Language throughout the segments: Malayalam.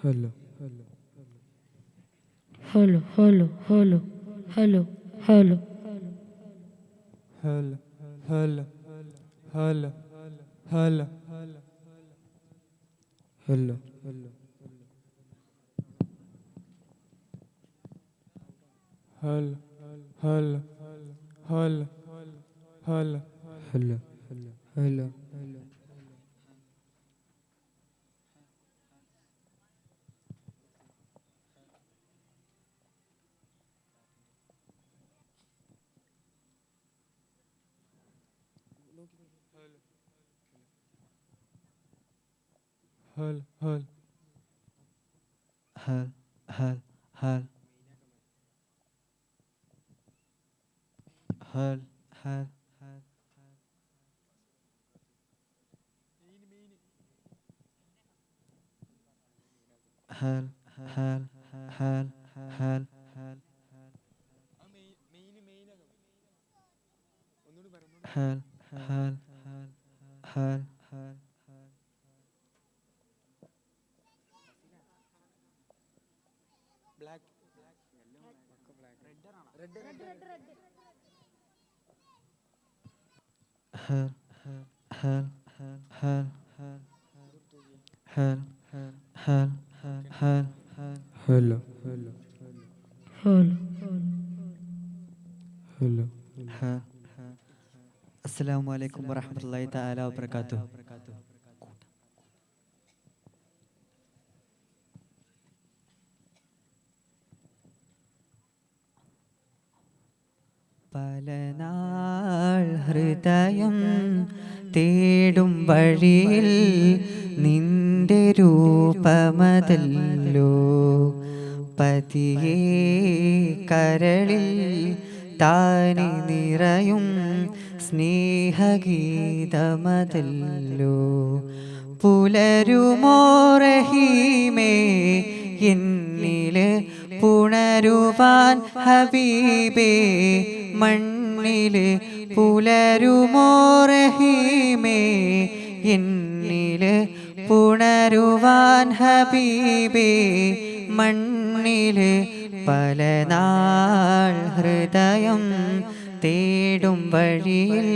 hello, hello, hello, hello, hello, hello, hello, hello, hello, hello, hello, hello, hello, hello, hello, hello, hello, hello, hello. Hal, hal, hal, hal, hal, hal, hal, hal, hal, hal, hal, hal, hal, hal, hal, hal, hal, hal, Hello, hello. hello. hal. Assalamu alaikum warahmatullahi ta'ala wabarakatuh. പല നാൾ ഹൃദയം തേടും വഴിയിൽ നിന്റെ രൂപമതല്ലോ പതിയെ കരളിൽ താനെ നിറയും സ്നേഹഗീതമതല്ലോ പുലരുമോ റഹീമേ എന്നില് പുണരുവാൻ ഹബീബേ മണ്ണില് പുലരുമോ റഹീമേ എന്നില് പുണരുവാൻ ഹബീബേ മണ്ണില് പല നാൾ ഹൃദയം തേടും വഴിയിൽ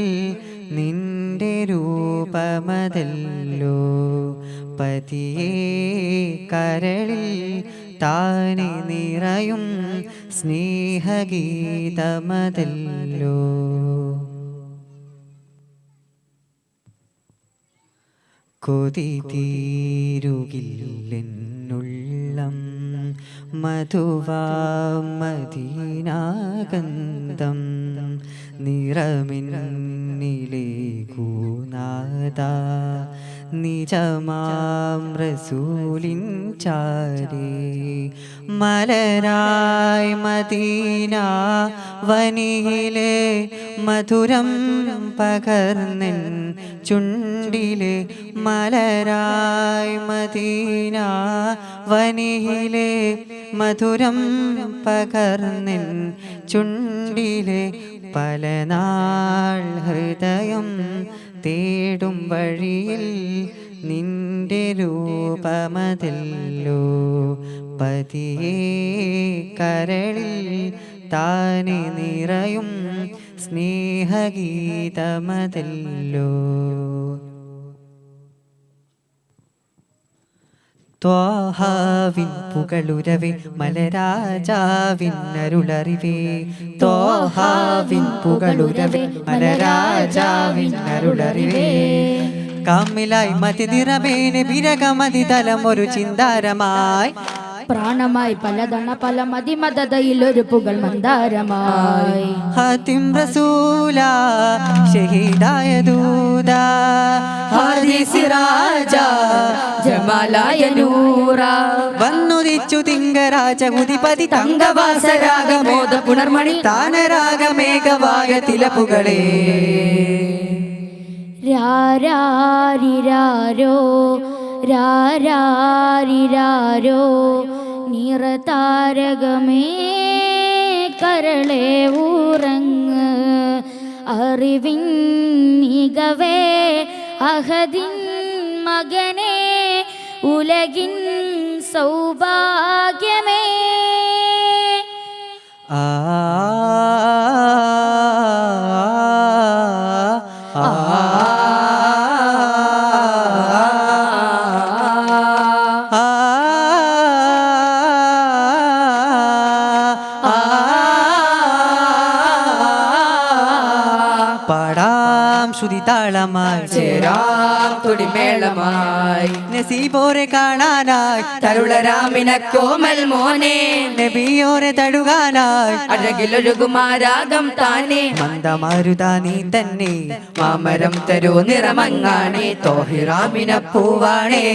നിന്റെ രൂപമതല്ലോ പതിയെ കരളിൽ താനെ നിറയും സ്നേഹഗീതമതല്ലോ കൊതി തീരുകില്ലെന്നുള്ളം മധുവാമദീനാഗന്ധം നിറമിന്നിലെ കൂനാദ നിജമാം റസൂലിൻ ചാരേ മലരായി മദീന വനിയിലെ മധുരം പകർന്നൻ ചുണ്ടിലെ മലരായി മദീന വനിയിലെ മധുരം പകർന്നൻ ചുണ്ടിലെ പല നാൾ ഹൃദയം തേടും വഴിയിൽ നിന്റെ രൂപമതല്ലോ പതിയെ കരളിൽ താനെ നിറയും സ്നേഹഗീതമതല്ലോ ത്വാഹാവിൻ പുകളുരവേ മലരാജാവിൻ അരുളറിവേ ത്വാഹാവിൻ പുകളുരവേ മലരാജാവിൻ അരുളറിവേ കാമിലായി മതി നിറമേനെ വിരകമതി തലമൊരു ചിന്താരമായി പ്രാണമായി പലതണ പല മതിമതയിൽ ഒരു പുകൾ മന്ദാരമായി ഹാത്തിം റസൂല ഷഹീദായ ദൂത ഹാദി സിറാജ ജമാലായ നൂറ വന്നുദിച്ചു തിങ്കരാജ ഉദിപതി തങ്കവാസരാഗമോദ പുണർമണി താനരാഗമേഘവായ തിലപ്പുകളെ രാരാരിരാരോ രാരാരിരാരോ നിറതാരകമേ കരളെ ഉറങ്ങ് അറിവിൻ മികവേ അഹദിൻ മകനെ ഉലകിൻ സൗഭാഗ്യമേ ആ ആ പാടാം ശ്രുതി താളമായി ചേരാം തുടിമേളമായി നസീബോരെ കാണാനായി തരുളരാമിനക്കോമൽ മോനെ നബിയോരെ തടുകാനായി അഴകിലൊഴുകുമാരാഗം താനെ മന്ദമാരുതാ നീ തന്നെ മാമരം തരൂ നിറമങ്ങാണേ തോഹിറാമിന പൂവാണേ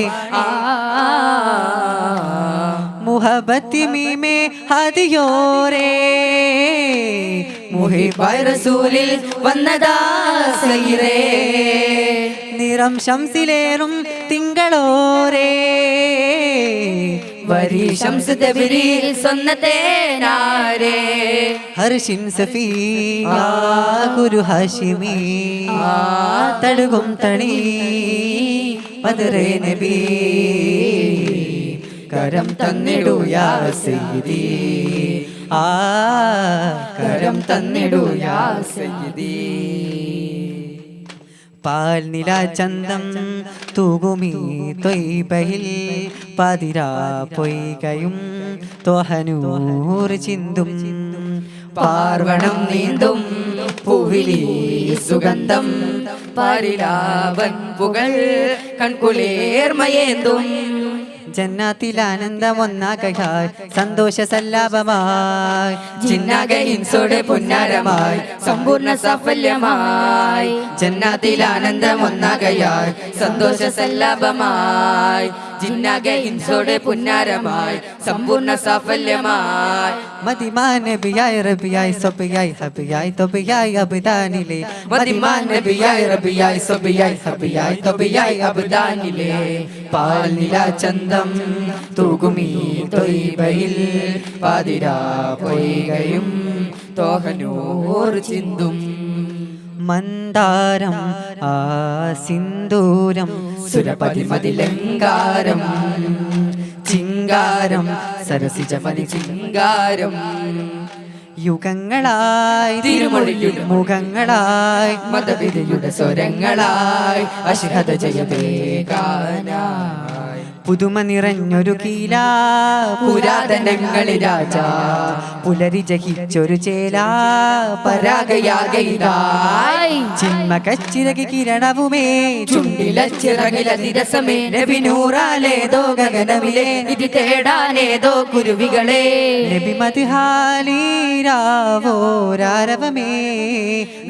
മുഹബത്തി മീമേ ഹദിയോരേ മുഹിബായ റസൂലിൽ വന്നതാ സയ്യിദേ നിറം ശംസിലേറും തിങ്കളോരേ വരി ശംസ് തബരി സൊന്നതേനാരേ ഹർഷിൻ സഫിയ ഗുരു ഹാഷിമി തടുകും തണി മദറേ നബി കരം തന്നിടൂ യാ സയ്യിദി കരം തന്നിടൂ യാ സയ്യിദി പാൽ നില ചന്തം തൂകുമീ തൊയ്ബയിൽ പതിരാ പൊയ്കയും തോഹനൂർ ചിന്തും പാർവണം നീന്തും പൂവിലി സുഗന്ധം പാരിലാവൻ പുകൾ കൺകുളിർമയേന്തും ജന്നാത്തിൽ ആനന്ദം ഒന്നാകയായി സന്തോഷ സല്ലാപമായി ജിന്നാക ഇൻസോടെ പുന്നാരമായി സമ്പൂർണ്ണ സാഫല്യമായി ജന്നാത്തിൽ ആനന്ദം ഒന്നാകയായി സന്തോഷ സല്ലാപമായി ജിന്നാക ഇൻസോടെ പുന്നാരമായി സമ്പൂർണ്ണ സാഫല്യമായി മദിമാൻ നബിയായി റബിയായി സബിയായി ഹബിയായി തൊബിയായി അബ്ദാനിലെ മദിമാൻ നബിയായി റബിയായി സബിയായി ഹബിയായി തൊബിയായി അബ്ദാനിലെ പാൽ നില ചന്തം തൂകുമീ തൊയ്ബയിൽ പാതിരാ പൊയ്കയും തോഹനൂർ ചിന്തും മന്ദാരം ആ സിന്ദൂരം സുരപതി മതിലങ്കാരം ചിങ്കാരം സരസിജമതി ചിങ്കാരം യുഗങ്ങളായി തിരുമൊഴിയുടെ മുഖങ്ങളായി മതവിധിയുടെ സ്വരങ്ങളായി അശ്ഹദ ജയബേഗാനായി പുതുമ നിറഞ്ഞൊരു കീല പുരാതനങ്ങളിൽ രാജ പുലരി ജഹിച്ചൊരു ചേല പരാഗയാകയിലായി ചിന്മ കച്ചിരകി കിരണവുമേ ചുണ്ടിലച്ചിറകിലതിരസമേ നബിനൂറാലേതോ ഗഗനമിലെ ഇത് തേടാനേതോ കുരുവികളെ നബി മദ്ഹാലീരാവോരാരവമേ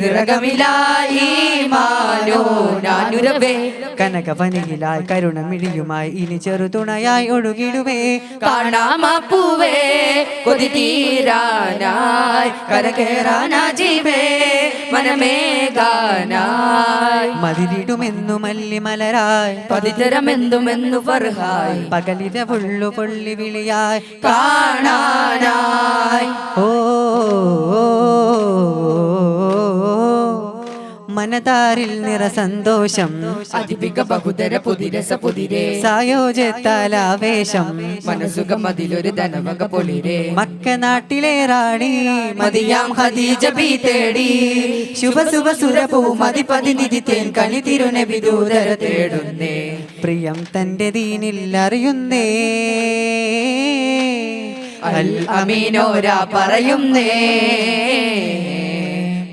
നിറകമിലായി മാനോ നാനുരവേ കനകവനിയിലായി കരുണമിഴിയുമായി ഇനി ചെറുതുണയായി ഒഴുകിടുവേ കാണാമപ്പൂവേ കൊതി തീരാനായി കരകേറാനാ ജീവേ മനമേകാനായി മതിലിടുമെന്നു മല്ലിമലരായി പതിതരമെന്തുമെന്നു ഫർഹായി പകലിരവുള്ളു പൊള്ളി വിളിയായി കാണാനായി ഓ മനതാരിൽ നിറ സന്തോഷം അതിപിക ബഹുതര പുതിരസ പുതിരേ സായോജത്താലാവേശം മനസുഖം അതിലൊരു ധനവക പൊളിരേ മക്ക നാട്ടിലെ റാണി മതിയാം ഖദീജ ബി തേടി ശുഭ ശുഭ സുരപൂ മതിപതി നിധി തേൻ കണി തിരുനബി ദൂതര തേടുന്നേ പ്രിയം തന്റെ ദീനിൽ അറിയുന്നേ അൽ അമീനോരാ പറയുന്നേ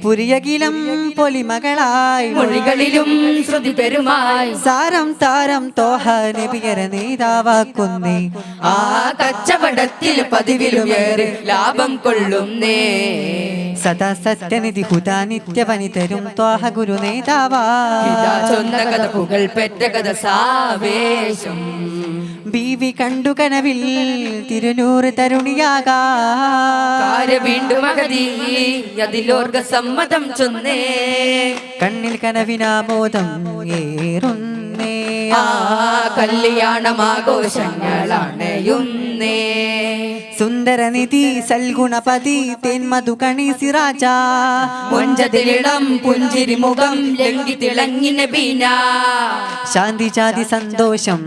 പുരിയകിലം പൊലിമകളായി മൊഴികളിലും ശ്രുതി പെരുമായി സാരം താരം തോഹ നബിയര നേതാവാക്കുന്നേ ആ കച്ചവടത്തിൽ പതിവിലുമേറെ ലാഭം കൊള്ളുന്നേ സദാ സത്യനിധി ഹുദാ നിത്യവനി തരും ത്വാഹ ഗുരു നേതാവാ ഇതാ ചൊന്ന കഥ പുകൾ പെറ്റ കഥ സാവേശം ബീവി കണ്ടു കനവിൽ തിരുനൂറ് തരുണിയാകാ വീണ്ടും അഗതി അതിലോർഗ സമ്മതം ചൊന്നേ കണ്ണിൽ കനവിനാമോദം ഏറുന്നേ ആ കല്യാണമാഘോഷങ്ങളണയുന്നേ സുന്ദരനിധി സൽഗുണപതി തേന്മധുകണി സിറാജ മുഞ്ചതിലിടം പുഞ്ചിരി മുഖം ലംഘി തിളങ്ങി നബീന ശാന്തി ജാതി സന്തോഷം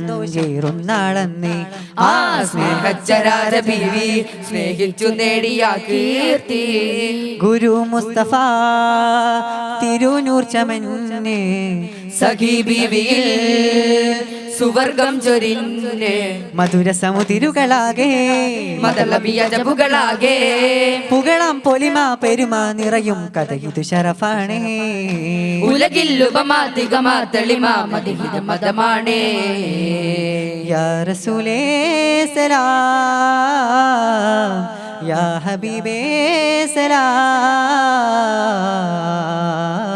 ഏറുന്നാളന്നേ ആ സ്നേഹച്ചരാര ബീവി സ്നേഹിച്ചു നേടിയ കീർത്തി ഗുരു മുസ്തഫ തിരുനൂർ ചമന്നെ സഖി ബീവിയിൽ സുവർഗം ചൊരിഞ്ഞ് മധുര സമുതിരുകളാകെ മതലബിയ ജബുകളാകെ പുകഴാം പൊലിമ പെരുമ നിറയും കഥ ഇത് ശരഫാണേ ഉലകിൽ ഉപമാതികമാ തെളിമ മതിഹിത മതമാണേ യാ റസൂലേ സലാം യാ ഹബീബേ സലാം